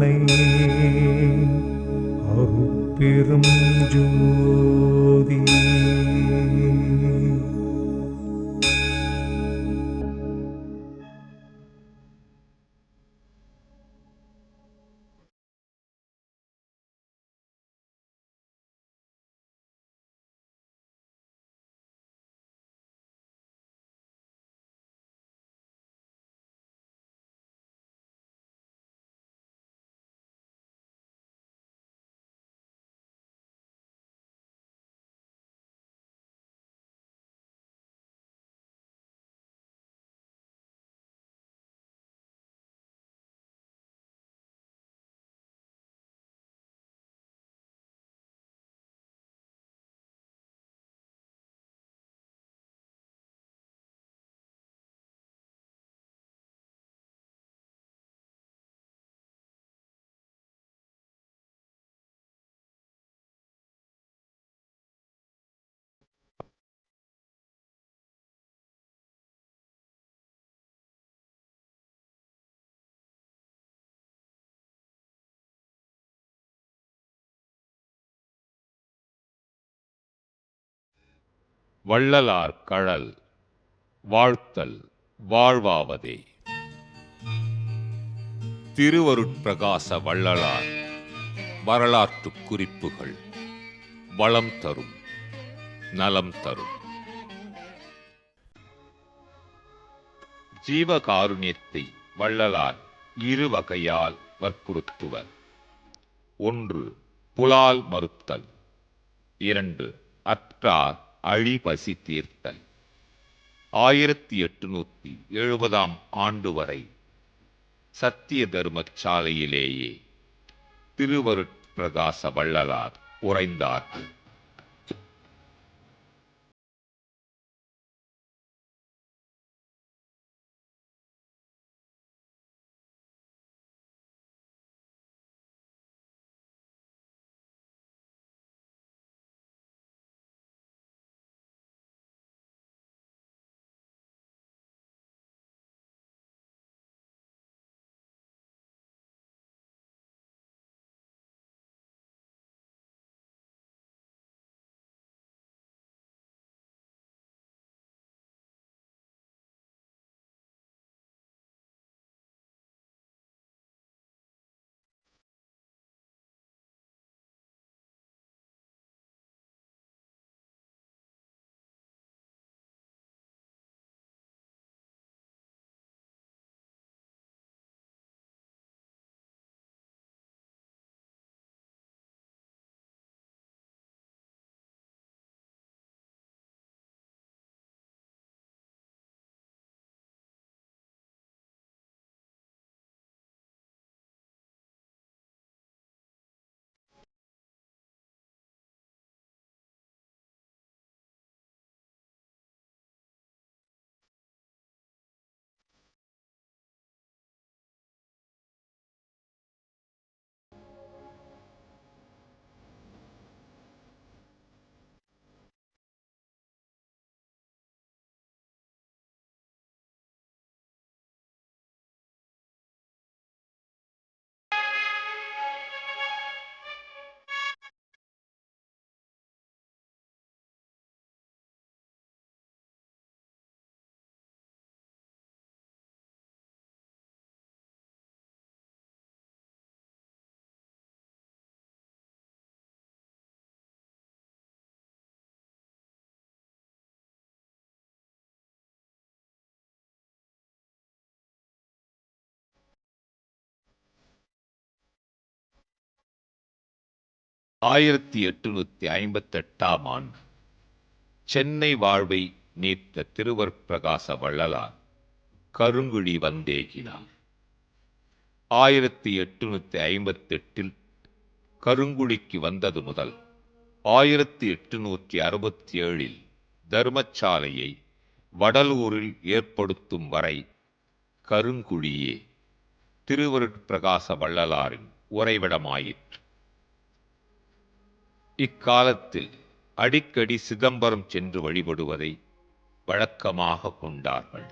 கருணை அருட்பெரும் ஜோதி. வள்ளலார் கழல் வாழ்த்தல் வாழ்வாவதே. திருவருட்பிரகாச வள்ளலார் வரலாற்று குறிப்புகள் வளம் தரும் நலம் தரும். ஜீவகாருண்யத்தை வள்ளலார் இரு வகையால் வற்புறுத்துவர். 1. புலால் மறுத்தல். 2. அற்றார் அழிபசி தீர்த்தல். 1870 ஆண்டு வரை சத்திய தர்மசாலையிலேயே திருவருட்பிரகாச வள்ளலார் உறைந்தார்கள். ஆயிரத்தி 1858 சென்னை வாழ்வை நீத்த திருவருட்பிரகாச வள்ளலார் கருங்குழி வந்தேகினார். 1858 கருங்குழிக்கு வந்தது முதல் 1867 தர்மசாலையை வடலூரில் ஏற்படுத்தும் வரை கருங்குழியே திருவருட்பிரகாச வள்ளலாரின் உறைவிடமாயிற்று. இக்காலத்தில் அடிக்கடி சிதம்பரம் சென்று வழிபடுவதை வழக்கமாக கொண்டார்கள்.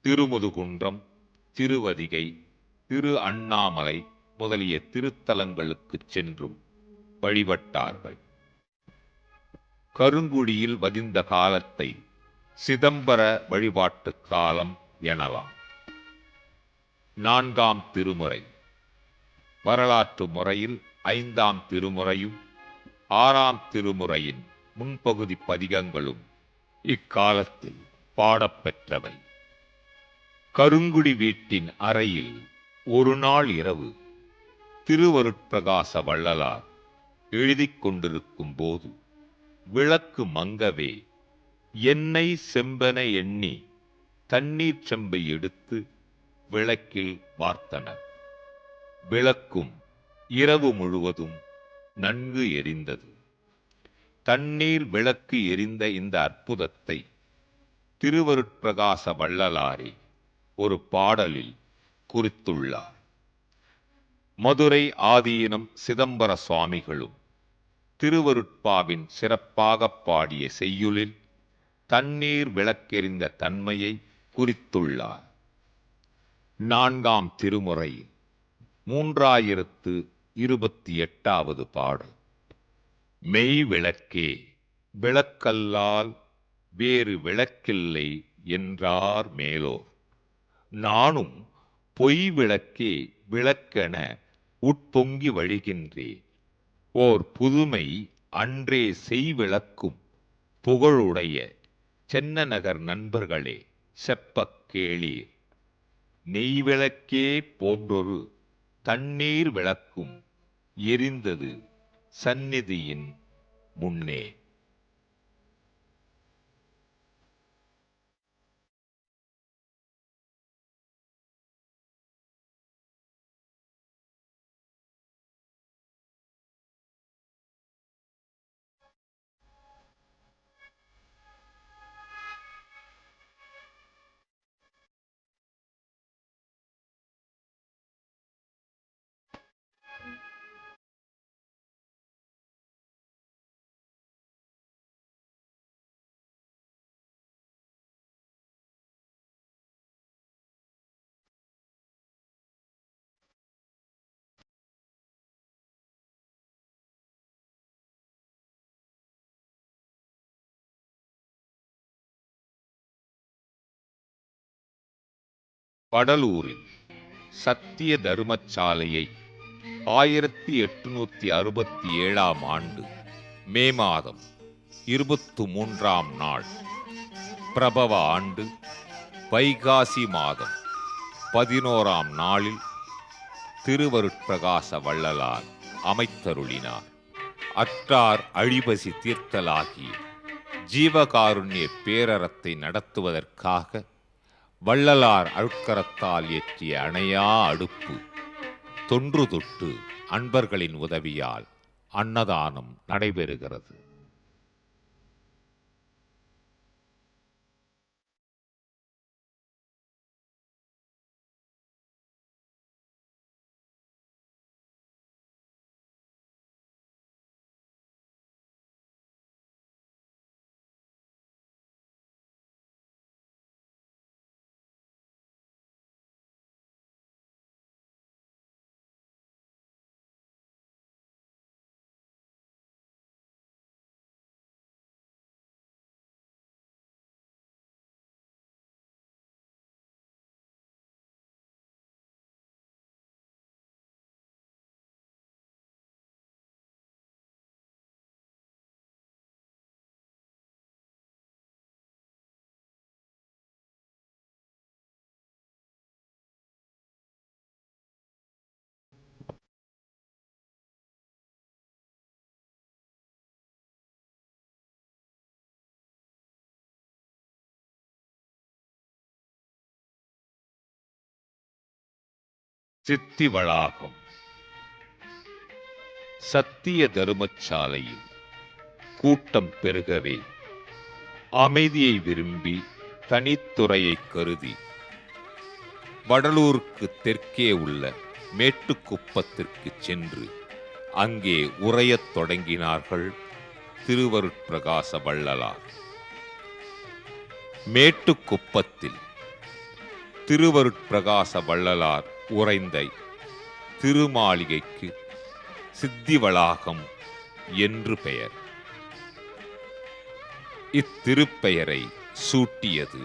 திருமுதுகுன்றம், திருவதிகை, திரு அண்ணாமலை முதலிய திருத்தலங்களுக்கு சென்றும் வழிபட்டார்கள். கருங்குடியில் வதிந்த காலத்தை சிதம்பர வழிபாட்டு காலம் எனலாம். 4ஆம் திருமுறை வரலாற்று முறையில் 5ஆம் திருமுறையும் 6ஆம் திருமுறையின் முன்பகுதி பதிகங்களும் இக்காலத்தில் பாடப்பெற்றவை. கருங்குடி வீட்டின் அறையில் ஒரு நாள் இரவு திருவருட்பிரகாச வள்ளலார் எழுதிக் கொண்டிருக்கும் போது விளக்கு மங்கவே எண்ணெய் செம்பென எண்ணி தண்ணீர் செம்பை எடுத்து விளக்கில் வார்த்தனர். விளக்கும் இரவு முழுவதும் நன்கு எரிந்தது. தண்ணீர் விளக்கு எரிந்த இந்த அற்புதத்தை திருவருட்பிரகாச வள்ளலாரே ஒரு பாடலில் குறித்துள்ளார். மதுரை ஆதீனம் சிதம்பர சுவாமிகளும் திருவருட்பாவின் சிறப்பாக பாடிய செய்யுளில் தண்ணீர் விளக்கெறிந்த தன்மையை குறித்துள்ளார். 4ஆம் திருமுறை 3028வது பாடல். மெய் விளக்கே விளக்கல்லால் வேறு விளக்கில்லை என்றார் மேலோர், நானும் பொய் விளக்கே விளக்கென உட்பொங்கி வழிகின்றேன். ஓர் புதுமை அன்றே செய்விளக்கும் புகழுடைய சென்னநகர் நண்பர்களே செப்பக் கேளீர். நெய்விளக்கே போன்றொரு தண்ணீர் விளக்கும் எரிந்தது சந்நிதியின் முன்னே. வடலூரில் சத்திய தருமசாலையை 1867ஆம் ஆண்டு மே மாதம் 23ஆம் நாள் பிரபவ ஆண்டு வைகாசி மாதம் 11ஆம் நாளில் திருவருட்பிரகாச வள்ளலார் அமைத்தருளினார். அற்றார் அழிபசி தீர்த்தலாகிய ஜீவகாருண்ய பேரறத்தை நடத்துவதற்காக வள்ளலார் அழுக்கரத்தால் ஏற்றிய அணையா அடுப்பு தொன்று தொட்டு அன்பர்களின் உதவியால் அன்னதானம் நடைபெறுகிறது. சித்தி வளாகம் சத்திய தருமசாலையில் கூட்டம் பெருகவே அமைதியை விரும்பி தனித்துறையை கருதி வடலூருக்கு தெற்கே உள்ள மேட்டுக்குப்பத்திற்கு சென்று அங்கே உரையத் தொடங்கினார்கள் திருவருட்பிரகாச வள்ளலார். மேட்டுக்குப்பத்தில் திருவருட்பிரகாச வள்ளலார் உறைந்த திருமாளிகைக்கு சித்தி வளாகம் என்று பெயர். இத்திருப்பெயரை சூட்டியது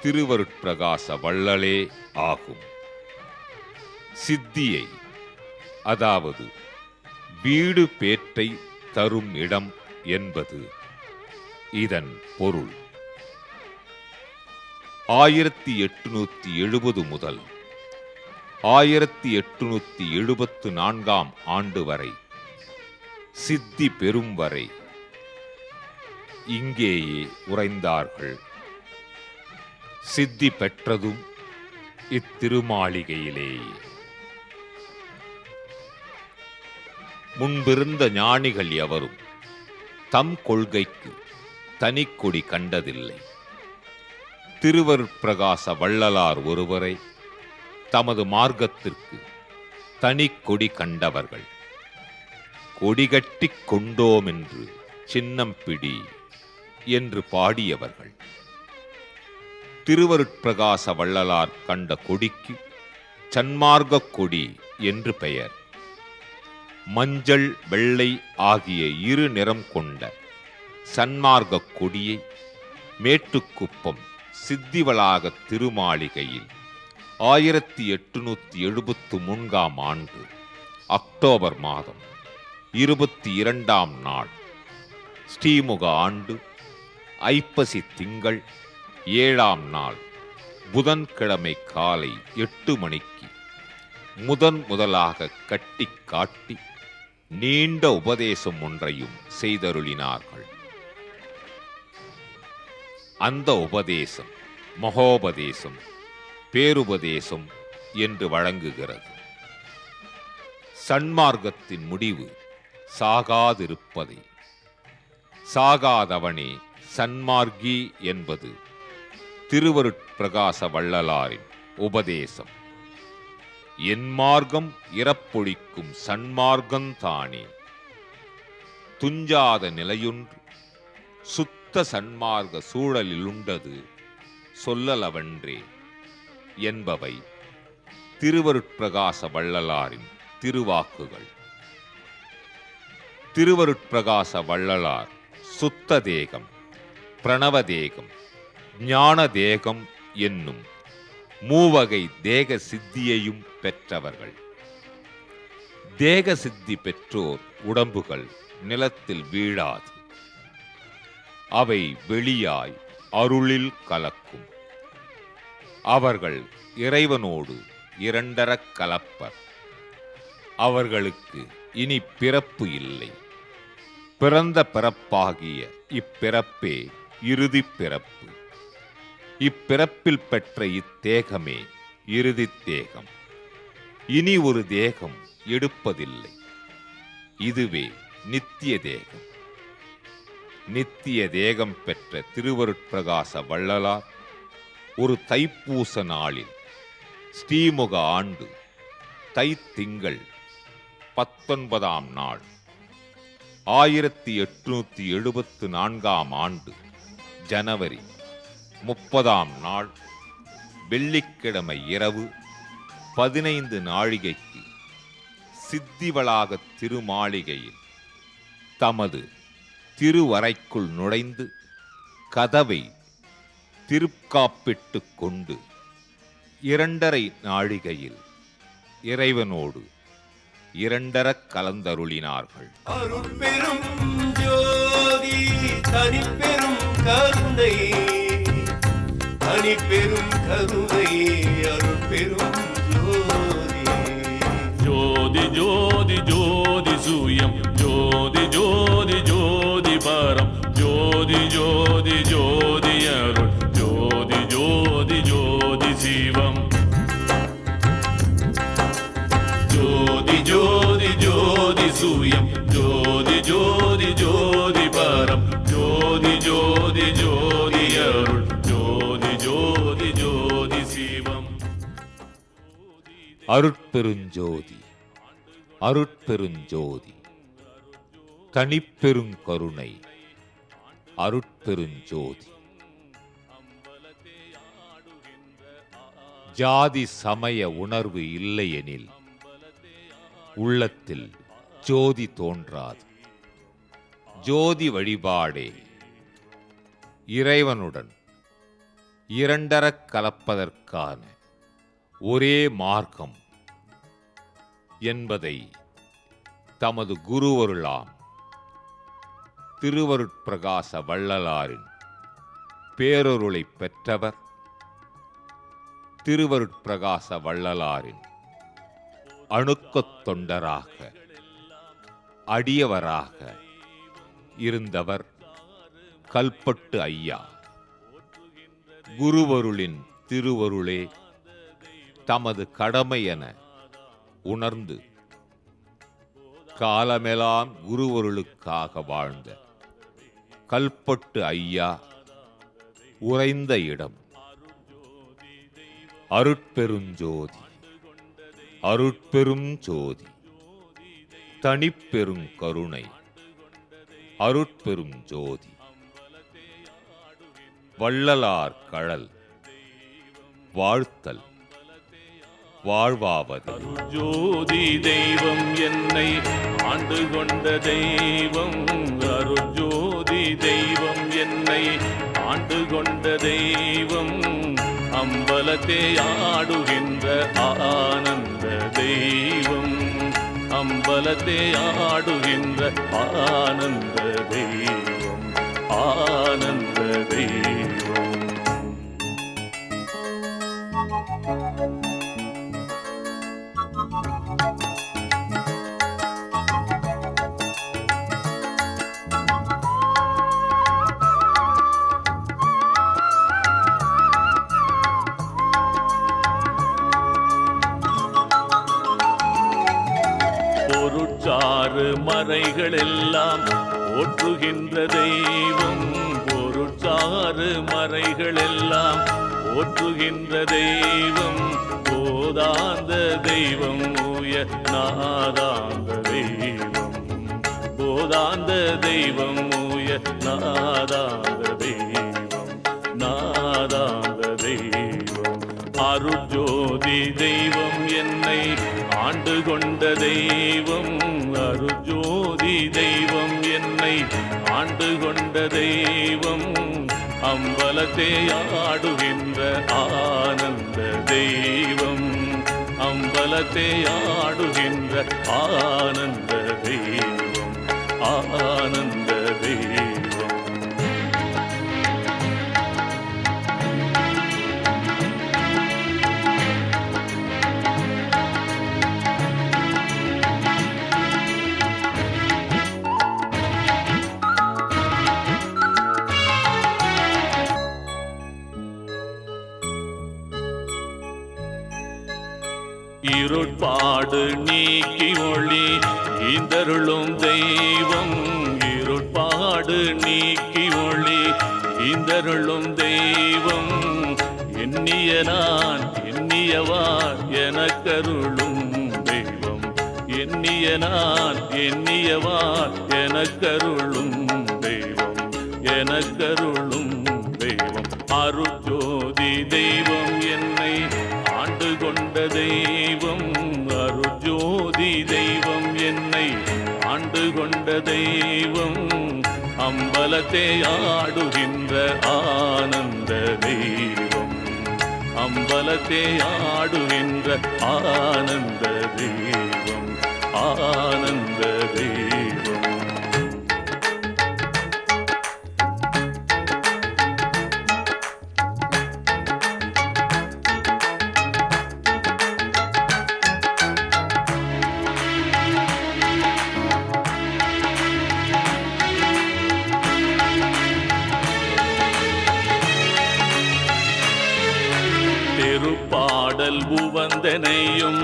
திருவருட்பிரகாச வள்ளலே ஆகும். சித்தியை, அதாவது வீடு பேற்றை தரும் இடம் என்பது இதன் பொருள். 1870 முதல் 1874 ஆண்டு வரை சித்தி பெறும் வரை இங்கேயே உறைந்தார்கள். சித்தி பெற்றதும் இத்திருமாளிகையிலேயே. முன்பிருந்த ஞானிகள் எவரும் தம் கொள்கைக்கு தனிக்கொடி கண்டதில்லை. திருவருட்பிரகாச வள்ளலார் ஒருவரை தமது மார்க்கத்திற்கு தனிக்கொடி கண்டவர்கள். கொடிகட்டிக் கொண்டோம் என்று சின்னம் பிடி என்று பாடியவர்கள். திருவருட்பிரகாச வள்ளலார் கண்ட கொடிக்கு சன்மார்க்க கொடி என்று பெயர். மஞ்சள் வெள்ளை ஆகிய இரு நிறம் கொண்ட சன்மார்க்க கொடியை மேட்டுக்குப்பம் சித்திவளாக திருமாளிகையில் 1873 ஆண்டு அக்டோபர் மாதம் 22 நாள் ஸ்ரீமுக ஆண்டு ஐப்பசி திங்கள் 7 நாள் புதன்கிழமை காலை 8 மணிக்கு முதலாக கட்டி காட்டி நீண்ட உபதேசம் ஒன்றையும் செய்தருளினார்கள். அந்த உபதேசம் மகோபதேசம், பேருபதேசம் என்று வழங்குகிறது. சன்மார்க்கத்தின் முடிவு சாகாதிருப்பதே. சாகாதவனே சன்மார்க்கி என்பது திருவருட்பிரகாச வள்ளலாரின் உபதேசம். என் மார்க்கம் இறப்பொழிக்கும் சன்மார்க்கந்தானே. துஞ்சாத நிலையொன்று சுத்த சன்மார்க்க சூழலிலுண்டது சொல்லலவன்றே என்பவை திருவருட்பிரகாச வள்ளலாரின் திருவாக்குகள். திருவருட்பிரகாச வள்ளலார் சுத்த தேகம், பிரணவ தேகம், ஞான தேகம் என்னும் மூவகை தேக சித்தியையும் பெற்றவர்கள். தேக சித்தி பெற்றோர் உடம்புகள் நிலத்தில் வீழாது. அவை வெளியாய் அருளில் கலக்கும். அவர்கள் இறைவனோடு இரண்டரக் கலப்பர். அவர்களுக்கு இனி பிறப்பு இல்லை. பிறந்த பிறப்பாகிய இப்பிறப்பே இறுதி பிறப்பு. இப்பிறப்பில் பெற்ற இத்தேகமே இறுதி தேகம். இனி ஒரு தேகம் எடுப்பதில்லை. இதுவே நித்திய தேகம். நித்திய தேகம் பெற்ற திருவருட்பிரகாச வள்ளலார் ஒரு தைப்பூச நாளில் ஸ்ரீமுக ஆண்டு தைத்திங்கள் 19 நாள் 1874 ஆண்டு ஜனவரி 30 நாள் வெள்ளிக்கிழமை இரவு 15 நாழிகைக்கு சித்திவளாக திருமாளிகையில் தமது திருவறைக்குள் நுழைந்து கதவை திருக்காப்பிட்டு கொண்டு 2½ நாழிகையில் இறைவனோடு இரண்டரக் கலந்தருளினார்கள். அருட்பெரும் ஜோதி தனிப்பெரும் கருணை, தனிப்பெரும் கருணை அருட்பெரும் ஜோதி. ஜோதி ஜோதி ஜோதி சூயம், ஜோதி ஜோதி ஜோதி பரம், ஜோதி ஜோதி ஜோதி அருள், ஜோதி ஜோதி ஜோதி சிவம். ஜோதி ஜோதி ஜோதி சூயம், ஜோதி ஜோதி ஜோதி பரம், ஜோதி ஜோதி ஜோதி அருள், ஜோதி ஜோதி ஜோதி சிவம். அருட்பெருஞ்சோதி, அருட்பெருஞ்சோதி, தனிப்பெருங்கருணை, அருட்பெருஞ்சோதி. ஜாதி சமய உணர்வு இல்லையெனில் உள்ளத்தில் ஜோதி தோன்றாது. ஜோதி வழிபாடே இறைவனுடன் இரண்டரக் கலப்பதற்கான ஒரே மார்க்கம் என்பதை தமது குருவருளாம் திருவருட்பிரகாச வள்ளலாரின் பேரருளை பெற்றவர் திருவருட்பிரகாச வள்ளலாரின் அணுக்கத் தொண்டராக அடியவராக இருந்தவர் கல்பட்டு ஐயா. குருவருளின் திருவருளே தமது கடமை என உணர்ந்து காலமெல்லாம் குருவருளுக்காக வாழ்ந்த கல்பட்டு ஐயா உறைந்த இடம் அருட்பெருஞ்சோதி. அருட்பெரும் ஜோதி தனிப்பெரும் கருணை அருட்பெரும் ஜோதி. வள்ளலார் கழல் வாழ்த்தல் வாழ்வாவது. ஜோதி தெய்வம் என்னை ஆண்டு கொண்ட தெய்வம். அருஜோதி தெய்வம் என்னை ஆண்டு கொண்ட தெய்வம். அம்பலத்தே ஆடுகின்ற ஆனந்த தெய்வம். அம்பலத்தே ஆடுகின்ற ஆனந்த தெய்வம். ஆனந்த தெய்வம். பொருட்சாறு மறைகள் எல்லாம் போற்றுகின்ற தெய்வம். பொருட்சாறு மறைகள் எல்லாம் போற்றுகின்ற தெய்வம். போதாந்த தெய்வம் ஊய நாதாந்த தெய்வம். போதாந்த தெய்வம் ஊய நாதாந்த தெய்வம். நாதாந்த தெய்வம். அருஜோதி தெய்வம் என்னை ஆண்டு கொண்ட தெய்வம். அருஜோதி தெய்வம் என்னை ஆண்டு கொண்ட தெய்வம். அம்பலத்தே ஆடுகின்ற ஆனந்த தெய்வம். அம்பலத்தே ஆடுகின்ற ஆனந்த தெய்வம். ஆனந்த தெய்வம். இருட்பாடு நீக்கி ஒளி ஈந்தருளும் தெய்வம். இருட்பாடு நீக்கி ஒளி ஈந்தருளும் தெய்வம். எண்ணிய நான் எண்ணியவார் எனக்கருளும் தெய்வம். எண்ணிய நான் எண்ணியவார் எனக்கருளும் தெய்வம். எனக்கருளும் தெய்வம். அருஜோதி தெய்வம் என்னை ஆண்டு கொண்ட தெய்வம். அருஜோதி தெய்வம் என்னை ஆண்டு கொண்ட தெய்வம். அம்பலத்தே ஆடுகின்ற ஆனந்த தெய்வம். அம்பலத்தே ஆடுகின்ற ஆனந்த தெய்வம். ஆனந்த தெய்வம். திருப்பாடல் உவந்தனையும்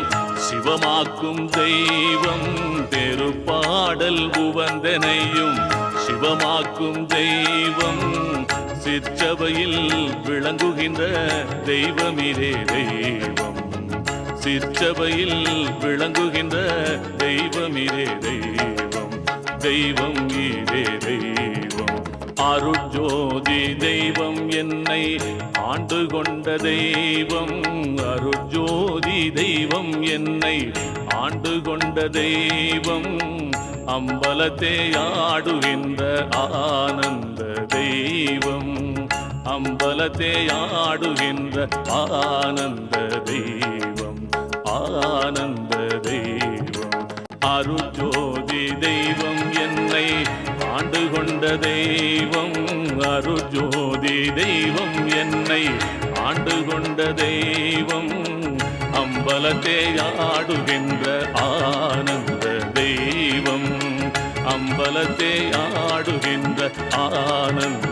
சிவமாக்கும் தெய்வம். திருப்பாடல் உவந்தனையும் சிவமாக்கும் தெய்வம். சிற்சபையில் விளங்குகின்ற தெய்வமிரே தெய்வம். சிற்சபையில் விளங்குகின்ற தெய்வமிரே தெய்வம். தெய்வம் இதே தெய்வம். அருஜோதி தெய்வம் என்னை ஆண்டு கொண்ட தெய்வம் அருட்ஜோதி தெய்வம் என்னை ஆண்டு கொண்ட தெய்வம் அம்பலத்தே ஆடுகின்ற ஆனந்த தெய்வம் அம்பலத்தே ஆடுகின்ற ஆனந்த தெய்வம் ஆனந்த தெய்வம் அருட்ஜோதி தெய்வம் என்னை ஆண்டு கொண்ட தெய்வம் அருட்ஜோதி தெய்வம் என்னை ஆண்டு கொண்ட தெய்வம் அம்பலத்தே ஆடுகின்ற ஆனந்த தெய்வம் அம்பலத்தே ஆடுகின்ற ஆனந்த